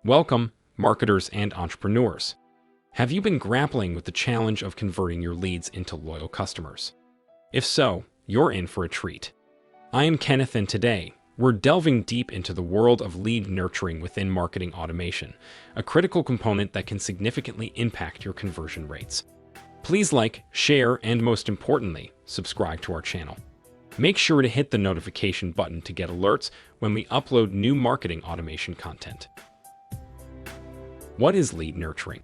Welcome, marketers and entrepreneurs. Have you been grappling with the challenge of converting your leads into loyal customers? If so, you're in for a treat. I am Kenneth, and today, we're delving deep into the world of lead nurturing within marketing automation, a critical component that can significantly impact your conversion rates. Please like, share, and most importantly, subscribe to our channel. Make sure to hit the notification button to get alerts when we upload new marketing automation content. What is lead nurturing?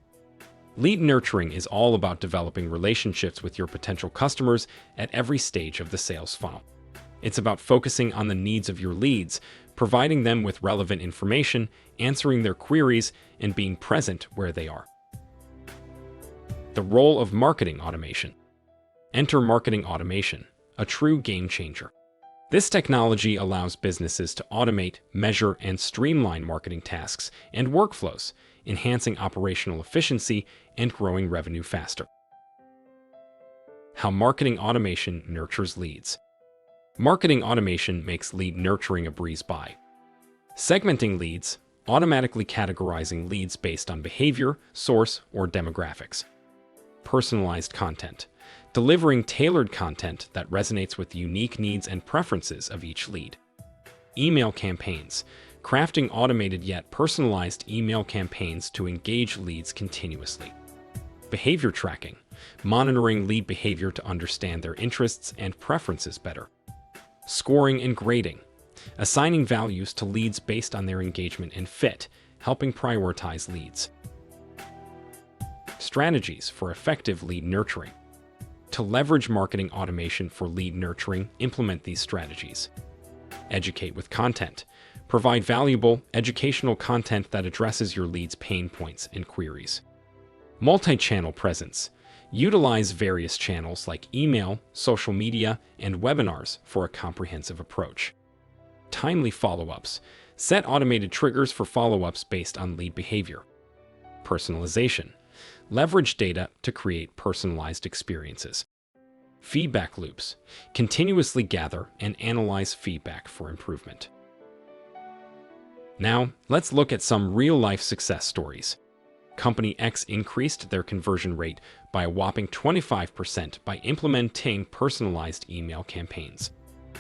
Lead nurturing is all about developing relationships with your potential customers at every stage of the sales funnel. It's about focusing on the needs of your leads, providing them with relevant information, answering their queries, and being present where they are. The role of marketing automation. Enter marketing automation, a true game changer. This technology allows businesses to automate, measure, and streamline marketing tasks and workflows, enhancing operational efficiency and growing revenue faster. How marketing automation nurtures leads. Marketing automation makes lead nurturing a breeze by segmenting leads, automatically categorizing leads based on behavior, source, or demographics. Personalized content, delivering tailored content that resonates with the unique needs and preferences of each lead. Email campaigns, crafting automated yet personalized email campaigns to engage leads continuously. Behavior tracking, monitoring lead behavior to understand their interests and preferences better. Scoring and grading, assigning values to leads based on their engagement and fit, helping prioritize leads. Strategies for effective lead nurturing. To leverage marketing automation for lead nurturing, implement these strategies. Educate with content. Provide valuable, educational content that addresses your leads' pain points and queries. Multi-channel presence. Utilize various channels like email, social media, and webinars for a comprehensive approach. Timely follow-ups. Set automated triggers for follow-ups based on lead behavior. Personalization. Leverage data to create personalized experiences. Feedback loops. Continuously gather and analyze feedback for improvement. Now, let's look at some real-life success stories. Company X increased their conversion rate by a whopping 25% by implementing personalized email campaigns.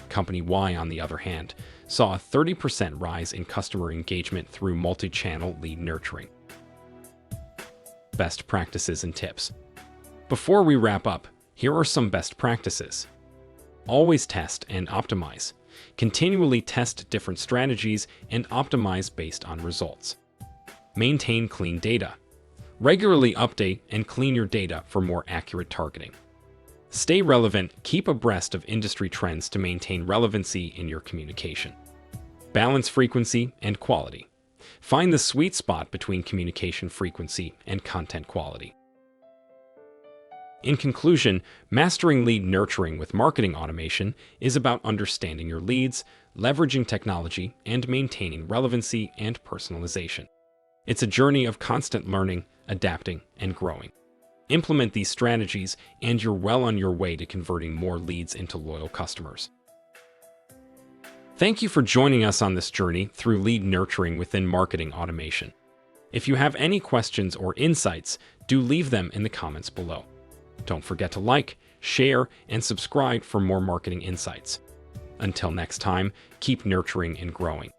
Company Y, on the other hand, saw a 30% rise in customer engagement through multi-channel lead nurturing. Best practices and tips. Before we wrap up, here are some best practices. Always test and optimize. Continually test different strategies and optimize based on results. Maintain clean data. Regularly update and clean your data for more accurate targeting. Stay relevant. Keep abreast of industry trends to maintain relevancy in your communication. Balance frequency and quality. Find the sweet spot between communication frequency and content quality. In conclusion, mastering lead nurturing with marketing automation is about understanding your leads, leveraging technology, and maintaining relevancy and personalization. It's a journey of constant learning, adapting, and growing. Implement these strategies, and you're well on your way to converting more leads into loyal customers. Thank you for joining us on this journey through lead nurturing within marketing automation. If you have any questions or insights, do leave them in the comments below. Don't forget to like, share, and subscribe for more marketing insights. Until next time, keep nurturing and growing.